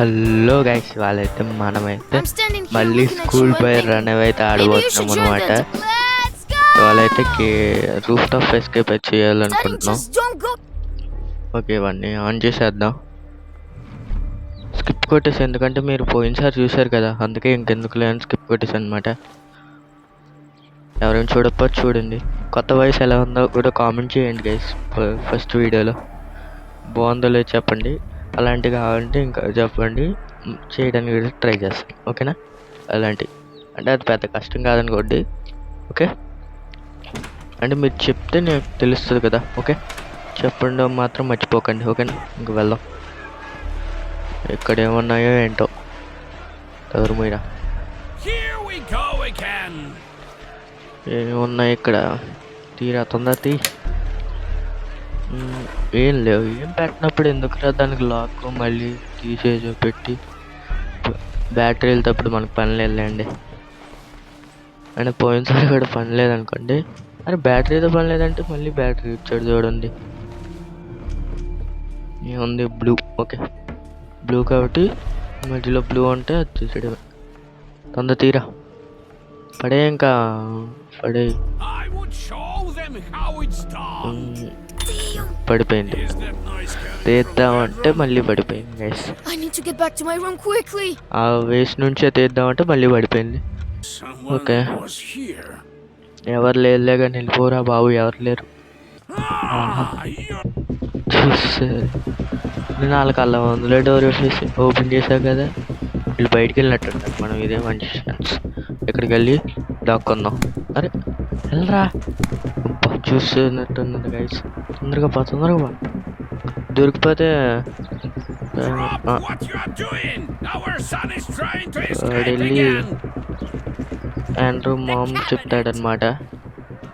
Hello guys, వాళ్ళైతే మనమైతే మళ్ళీ మళ్ళీ స్కూల్ పై రన్ అయితే ఆడబోతున్నాం అనమాట. వాళ్ళైతే రూఫ్ టాప్ ఎస్కేప్ అయితే చేయాలనుకుంటున్నాం. ఓకే, ఇవన్నీ ఆన్ చేసేద్దాం. స్కిప్ కొట్టేసి, ఎందుకంటే మీరు పోయినసారి చూశారు కదా, అందుకే ఇంకెందుకు లేని స్కిప్ కొట్టేసి అనమాట. ఎవరైనా చూడకపోతే చూడండి. కొత్త వయసు ఎలా ఉందో కూడా కామెంట్ చేయండి గైస్. ఫస్ట్ వీడియోలో బాగుందో లేదో చెప్పండి. అలాంటివి కావాలంటే ఇంకా చెప్పండి, చేయడానికి కూడా ట్రై చేస్తాను. ఓకేనా? అలాంటి అంటే అది పెద్ద కష్టం కాదనుకోండి. ఓకే, అంటే మీరు చెప్తే నాకు తెలుస్తుంది కదా. ఓకే, చెప్పండి మాత్రం మర్చిపోకండి. ఓకేనా? ఇంక వెళ్దాం. ఇక్కడ ఏమున్నాయో ఏంటో. ఎవరు మీరా? ఏమున్నాయి ఇక్కడ? తీరా తొందర తీ. ఏం లేవు. ఏం పెట్టినప్పుడు ఎందుకురా దానికి లాక్ మళ్ళీ తీసేసి పెట్టి బ్యాటరీ వెళ్తేప్పుడు మనకు పని లేదులేండి. అంటే పోయినసారి కూడా పని లేదనుకోండి. అరే బ్యాటరీతో పని లేదంటే మళ్ళీ బ్యాటరీ ఇచ్చాడు చూడండి. ఏముంది? బ్లూ. ఓకే, బ్లూ కాబట్టి మధ్యలో బ్లూ అంటే అది తీసాడు. తొందర తీరా. పడే ఇంకా పడే. పడిపోయింది. తీద్దామంటే మళ్ళీ పడిపోయింది గైస్. ఆ వేస్ట్ నుంచే తీద్దామంటే మళ్ళీ పడిపోయింది. ఓకే, ఎవరు లేదులే కానీ వెళ్ళిపోరా బాబు. ఎవరు లేరు. చూస్తే నేను వాళ్ళకి అలా అందులో డోర్ వేసేసి ఓపెన్ చేశాను కదా, వీళ్ళు బయటికి వెళ్ళినట్టున్నారు. మనం ఇదే మంచి ఛాన్స్. ఇక్కడికి వెళ్ళి దాక్కుందాం. అరే వెళ్ళరా, చూస్తున్నట్టున్నది గైస్. తొందరగా పో, తొందరగా పో. దొరికిపోతే వెళ్ళి ఆండ్రూ మామ్ చెప్తాడనమాట.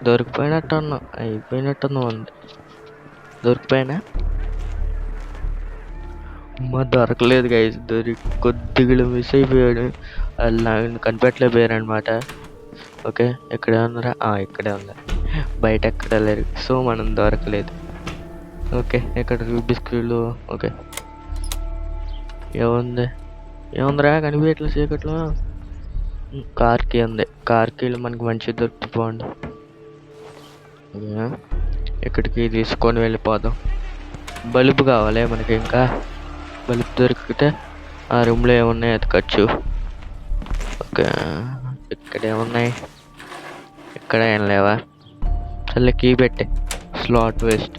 దొరికిపోయినట్టున్నా, అయిపోయినట్టున్నా ఉంది. దొరికిపోయినా అమ్మ దొరకలేదు గైస్. కొద్దిగా మిస్ అయిపోయాడు. వాళ్ళు నాకు కనిపెట్టలేకపోయారు అనమాట. ఓకే, ఎక్కడే ఉన్నారా? ఇక్కడే ఉన్నారు. బయట ఎక్కడ లేరు. సో మనం దొరకలేదు. ఓకే, ఇక్కడ బిస్కెట్లు. ఓకే, ఏముందిరా కనిపించట్లేదు చీకట్లో. కార్కి ఉంది. కార్కీలు మనకి మంచిగా దొరికిపోండి. ఇక్కడికి తీసుకొని వెళ్ళిపోదాం. బల్బు కావాలి మనకి. ఇంకా బల్బు దొరికితే ఆ రూమ్లో ఏమున్నాయి ఎతకచ్చు. ఓకే, ఇక్కడ ఏమున్నాయి? ఇక్కడ ఏం లేవా? చల్ల కీ పెట్టే. Slot waste.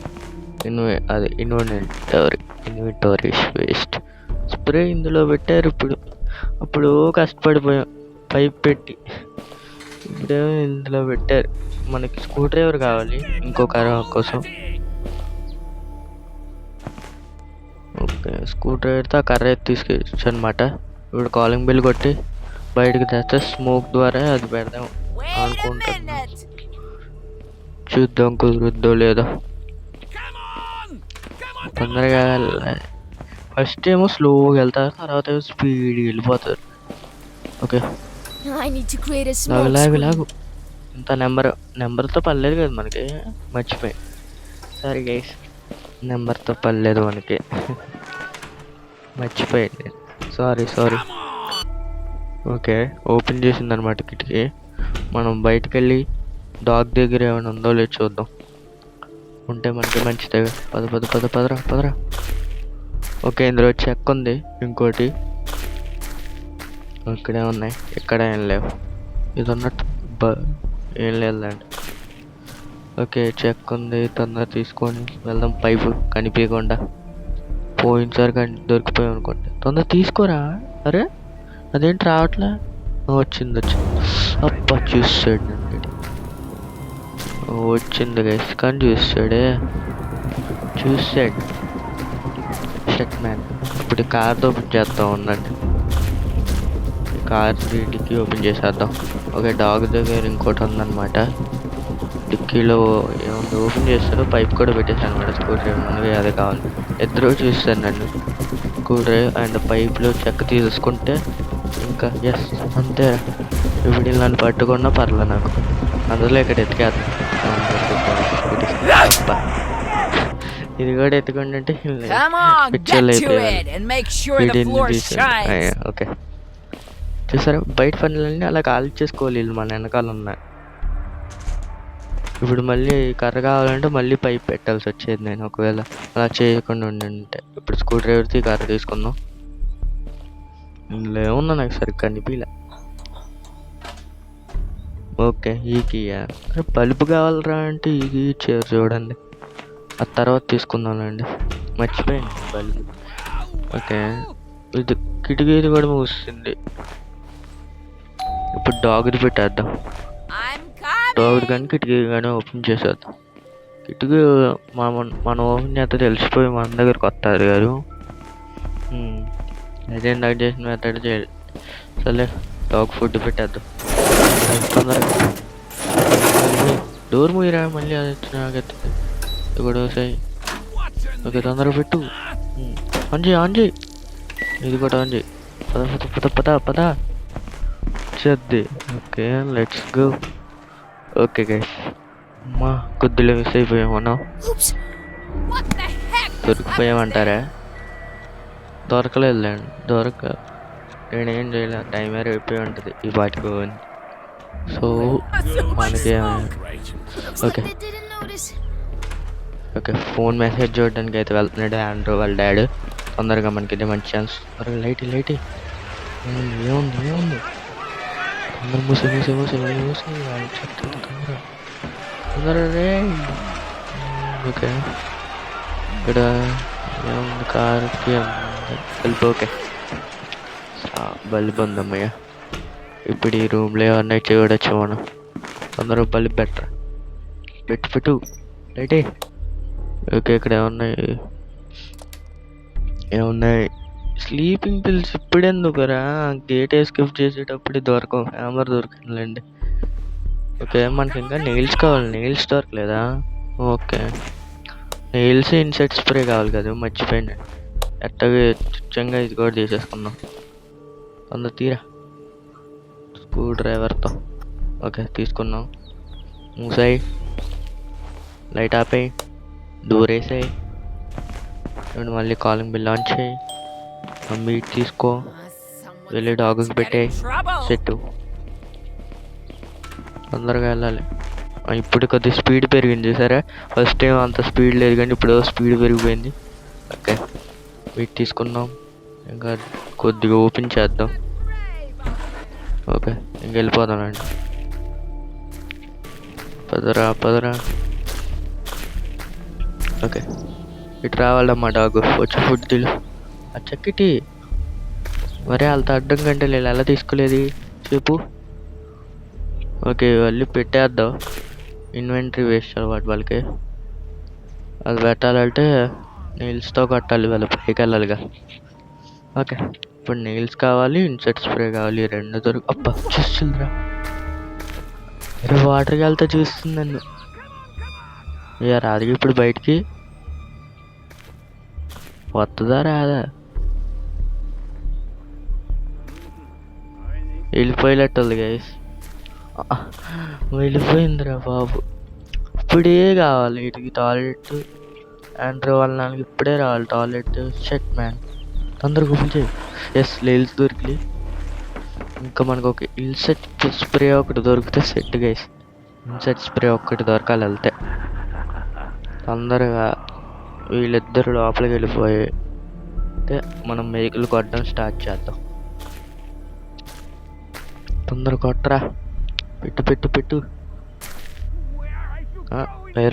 అది ఇన్వెంటరీ వేస్ట్. స్ప్రే ఇందులో పెట్టారు. అప్పుడు కష్టపడిపోయాం పైప్ పెట్టి. ఇప్పుడేమో ఇందులో పెట్టారు. మనకి స్క్రూ డ్రైవర్ కావాలి ఇంకో కారు కోసం. ఓకే, స్క్రూ డ్రైవర్తో ఆ కర్ర అయితే తీసుకెళ్ళచ్చు అనమాట. ఇప్పుడు కాలింగ్ బిల్ కొట్టి బయటకు తెస్తే స్మోక్ ద్వారా అది పెడదాం అనుకుంటున్నాం. చూద్దాం కుదురుద్దో లేదో. తొందరగా ఫస్ట్ ఏమో స్లోగా వెళ్తారు, తర్వాత ఏమో స్పీడ్గా వెళ్ళిపోతారు. ఓకే, లాగు. ఇంత నెంబర్తో పర్లేదు కదా మనకి. మర్చిపోయి. సరే గైస్, నెంబర్తో పర్లేదు మనకి. మర్చిపోయింది. సారీ. ఓకే, ఓపెన్ చేసింది అనమాట కిటికీ. మనం బయటకు వెళ్ళి డాగ్ దగ్గర ఏమైనా ఉందో లేదో చూద్దాం. ఉంటే మనకి మంచిదే. పదరా. ఓకే, ఇందులో చెక్ ఉంది ఇంకోటి. ఇక్కడే ఉన్నాయి. ఇక్కడ ఏం లేవు. ఇది ఉన్నట్టు ఏం లేదండి. ఓకే, చెక్ ఉంది. తొందర తీసుకొని వెళ్దాం. పైపు కనిపించకుండా. పోయినసారి దొరికిపోయాం అనుకోండి. తొందర తీసుకోరా. అరే అదేంటి రావట్లే? వచ్చింది. అప్ప చూసాడు. వచ్చింది గైస్, కానీ చూసాడు షట్ మ్యాన్. ఇప్పుడు కార్తో ఓపెన్ చేద్దాం. ఉందండి, కార్ డిక్కీ ఓపెన్ చేసేద్దాం. ఓకే, డాగ్ దగ్గర ఇంకోటి ఉందన్నమాట. డిక్కీలో ఏముంది ఓపెన్ చేస్తారో పైప్ కూడా పెట్టేసాను అనమాట. స్క్రూ డ్రైవర్ మనకి అదే కావాలి. ఇద్దరు చూస్తాను నన్ను. స్క్రూ డ్రైవర్ అండ్ పైప్లో చెక్క తీసుకుంటే ఇంకా ఎస్ అంతే. ఇప్పుడు నన్ను పట్టుకున్నా పర్లే నాకు. అందులో ఇక్కడ ఎతికేద్దాం. ఇది కూడా ఎత్తుకోండి అంటే Come on, get పిచ్చోళ్ళు to అయిపోయారు. it and make sure the వీటిని floor తీసాను. shines. ఓకే చూసారా బయట పనులన్నీ అలా కాల్ చేసుకోవాలి వీళ్ళు మన వెనకాల ఉన్నాయి. ఇప్పుడు మళ్ళీ కర్ర కావాలంటే మళ్ళీ పైప్ పెట్టాల్సి వచ్చేది నేను ఒకవేళ అలా చేయకుండా ఉండింటే. ఇప్పుడు స్క్రూ డ్రైవర్తో కర్ర తీసుకుందాం. ఇందులో ఏముందో నాకు సరిగ్గా కనిపించలే. ఓకే ఈ కీయా బల్బు కావాలరా అంటే ఈ కీ ఇచ్చారు చూడండి. ఆ తర్వాత తీసుకుందాంలేండి, మర్చిపోయింది బల్బు. ఓకే ఇది కిటికీ కూడా మూస్తుంది. ఇప్పుడు డాగ్ది పెట్టేద్దాం. డాగ్ కానీ కిటికీ కానీ ఓపెన్ చేసేద్దాం. కిటికీ మనం ఓపెన్ చేస్తే తెలిసిపోయి మన దగ్గరకు వస్తారు గారు. అదే నాకు చేసిన మెథడ్ చేయాలి. సరే డాగ్ ఫుడ్ పెట్టేద్దాం తొందరగా. డోర్ మూయరా మళ్ళీ అది వచ్చినాకెత్తుంది ఇప్పుడు సై. ఓకే తొందరగా పెట్టు. ఆన్ చేయి ఇది కూడా ఆన్ చేయి. పద చేద్ది. Okay let's go. Okay guys అమ్మా కొద్దిలో మిస్ అయిపోయామన్నా. దొరికిపోయామంటారా? దొరకలేదులేండి. నేనేం చేయలే, టైమర్ అయిపోయి ఉంటుంది ఈ పాటికి. సో మనకి ఓకే ఫోన్ మెసేజ్ చూడడానికి అయితే వెళ్తున్నాడు ఆండ్రూ వాళ్ళ డాడీ. తొందరగా మనకి ఇదే మంచి ఛాన్స్. లైట్ ఏముంది తొందర మూసి తొందర రే. ఓకే ఇక్కడ ఏముంది కార్కి బల్బ్. Okay bulb ఉందమ్మయ్య. ఇప్పుడు ఈ రూమ్లో ఏమన్నా చూడొచ్చు మనం. తొందరగా బల్బ్ బెటర్ పెట్టు లైటే. ఓకే ఇక్కడ ఏమున్నాయి స్లీపింగ్ పిల్స్. ఇప్పుడెందుకురా గేట్ ఎస్కేప్ చేసేటప్పుడు దొరకవు. హ్యామర్ దొరికిందిలేండి. ఓకే మనకి ఇంకా నెయిల్స్ కావాలి. నెయిల్స్ దొరకలేదా? ఓకే నెయిల్స్ ఇన్సెక్ట్ స్ప్రే కావాలి కదా, మర్చిపోయినా. ఎట్టగా చిచ్చంగా ఇది కూడా తీసేసుకుందాం. తొందర తీరా స్క్రూ డ్రైవర్తో. ఓకే తీసుకున్నాం. మూసాయి, లైట్ ఆపేయి, డోర్ వేసాయి. ఇప్పుడు మళ్ళీ కాలింగ్ బిల్ ఆన్ చేయి. మీట్ తీసుకో, వెళ్ళి డాగ్కి పెట్టే సెట్టు. తొందరగా వెళ్ళాలి. ఇప్పుడు కొద్దిగా స్పీడ్ పెరిగింది సరే. ఫస్ట్ టైం అంత స్పీడ్ లేదు కానీ ఇప్పుడు స్పీడ్ పెరిగిపోయింది. ఓకే మీట్ తీసుకున్నాం. ఇంకా కొద్దిగా ఓపెన్ చేద్దాం. ఓకే ఇంక వెళ్ళిపోదామండి. పదరా. ఓకే ఇటు రావాలమ్మా డాగ్. వచ్చి ఫుడ్ తిలు. ఆ చక్కిటి మరి వాళ్ళతో అడ్డం కంటే నేను ఎలా తీసుకోలేదు చెప్పు. ఓకే మళ్ళీ పెట్టేద్దాం. ఇన్వెంటరీ వేస్ట్ అలవాటు వాళ్ళకి. అది పెట్టాలంటే నెయిల్స్తో కట్టాలి, వాళ్ళు పైకి వెళ్ళాలిగా. ఓకే ఇప్పుడు నెయిల్స్ కావాలి, ఇన్సెక్ట్ స్ప్రే కావాలి. రెండు అబ్బా చూస్తుందిరా. వాటర్కి వెళ్తే చూస్తుంది నన్ను. రాదు ఇప్పుడు బయటికి వస్తుందా రాదా? వెళ్ళిపోయినట్టుంది గైస్. వెళ్ళిపోయిందిరా బాబు. ఇప్పుడే కావాలి వీటికి టాయిలెట్. ఆండ్రూ వాళ్ళ నాన్నకి ఇప్పుడే రావాలి టాయిలెట్. షట్ మ్యాన్ తొందరగా ఓపెన్ చేయి. ఎస్ నెయిల్స్ దొరికి. ఇంకా మనకు ఒక ఇన్సెక్ట్ స్ప్రే ఒకటి దొరికితే సెట్ గైస్. ఇన్సెక్ట్ స్ప్రే ఒకటి దొరకాలి వెళ్తే. తొందరగా వీళ్ళిద్దరు లోపలికి వెళ్ళిపోయి అంటే మనం మేకులు కొట్టడం స్టార్ట్ చేద్దాం. తొందర కొట్టరా. పెట్టు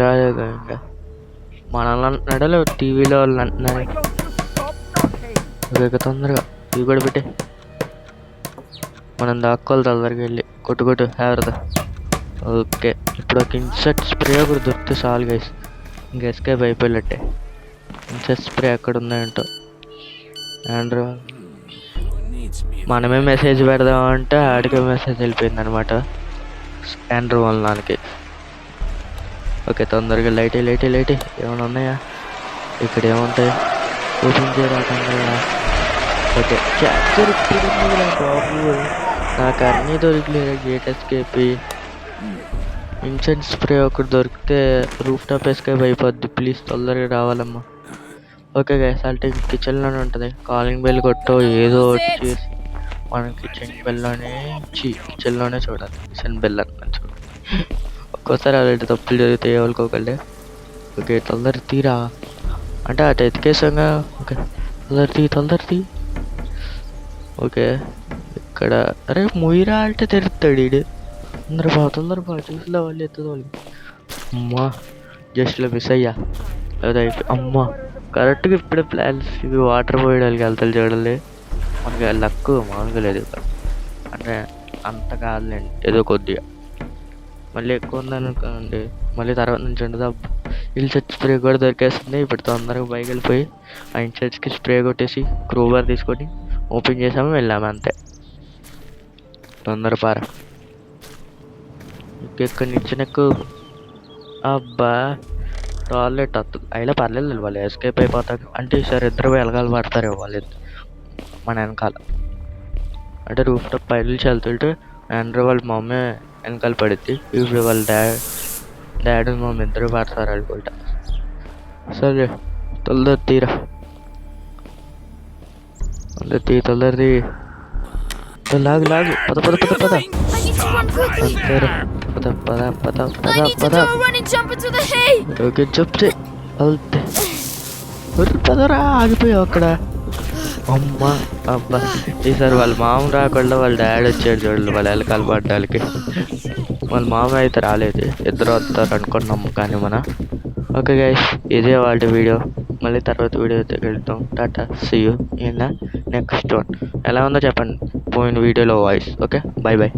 రాగా. ఇంకా మనల్ని అంటున్నాడో టీవీలో వాళ్ళు అంటున్నారు. ఇక తొందరగా ఇవి కూడా పెట్టే. మనం దాక్కోవాలి తొందరగా వెళ్ళి. కొట్టు ఎవరిదా. ఓకే ఇప్పుడు ఒక ఇన్సెక్ట్ స్ప్రే ఒకటి దొరికితే చాలు గైస్. ఇంకా ఎస్కేప్ అయిపోయినట్టే. ఇన్సెక్ట్ స్ప్రే ఎక్కడ ఉన్నాయంటో. ఆండ్రూ మనమే మెసేజ్ పెడదామంటే ఆడికే మెసేజ్ వెళ్ళిపోయింది అనమాట ఆండ్రూ వాళ్ళ నాన్నకి. ఓకే తొందరగా లైట్ ఏమైనా ఉన్నాయా? ఇక్కడ ఏముంటాయి? ఓపెన్ చేయరా తొందరగా. ఓకే క్యాప్చర్ బాబు. నాకు అన్నీ దొరికలేదు. గేట్ ఎస్కేప్ ఇన్సెంట్ స్ప్రే ఒకటి దొరికితే రూఫ్ టాప్ ఎస్కేప్ అయిపోద్ది. ప్లీజ్ తొందరగా రావాలమ్మా. ఓకే గైస్, అంటే కిచెన్లోనే ఉంటుంది. కాలింగ్ బెల్ కొట్టో ఏదో ఒకటి చేసి మనం కిచెన్లోనే చూడాలి. కిచెన్ బెల్ అని చూడాలి. ఒక్కోసారి అలాంటి తప్పులు జరిగితే ఏమనుకోకండి. ఓకే తొందర తీరా అంటే అటు ఎతికేసాగా. ఓకే తొందర తీ. ఓకే ఇక్కడ అరే ముయిరా అంటే తెరుస్తాడు ఈడు. తొందర బా చూసిలో వాళ్ళు ఎత్తుదో. అమ్మా జస్ట్లో మిస్ అయ్యా. అదే అమ్మా కరెక్ట్గా ఇప్పుడే ప్లాన్స్ ఇవి వాటర్ పోయడానికి వెళ్తారు చూడాలి. మనకి లక్ మామూలుగా లేదు అంటే అంత కాదులేండి, ఏదో కొద్దిగా. మళ్ళీ ఎక్కువ ఉందనుకోండి మళ్ళీ తర్వాత నుంచి ఉండదు. ఇన్సెట్ స్ప్రే కూడా దొరికేస్తుంది. ఇప్పుడు తొందరగా బైక్ వెళ్ళిపోయి ఆ ఇన్సెట్స్కి స్ప్రే కొట్టేసి క్రూబర్ తీసుకొని ఓపెన్ చేసాము, వెళ్ళాము అంతే. తొందర పార ఎక్కడి నుంచి నెక్కు. అబ్బా టాయిలెట్ వస్తుంది అయినా పర్లేదు, వాళ్ళు ఎస్కేప్ అయిపోతారు. అంటే ఈసారి ఇద్దరు వెలగాలు పడతారు వాళ్ళు మన వెనకాల. అంటే రూఫ్ టాప్ పైలు చల్తుంటే ఆండ్రూ వాళ్ళ మమ్మీ వెనకాల పడిద్ది. ఇప్పుడు వాళ్ళ డాడీ మమ్మీ ఇద్దరు పడతారు అనుకుంటా. సరే తొందర తీరా, తొందర తీ. లాగు పద I need to run quickly. అంతేరా. I need to do a running jump into the hay. Okay చెప్తే వెళ్తే పదరా. ఆగిపోయావు అక్కడ. అమ్మా అబ్బా ఈసారి వాళ్ళ మామ రాకుండా వాళ్ళ డాడీ వచ్చాడు చూడండి వాళ్ళ వెనకాల పడ్డానికి. వాళ్ళ మామ అయితే రాలేదు, ఇద్దరు వస్తారు అనుకున్నాము కానీ ఓకే గైస్, ఇదే వాళ్ళ వీడియో. మళ్ళీ తర్వాత వీడియో అయితే వెళ్తాం. టాటా, see you in the next one. ఎలా ఉందో చెప్పండి పోయిన వీడియోలో వాయిస్. Okay bye.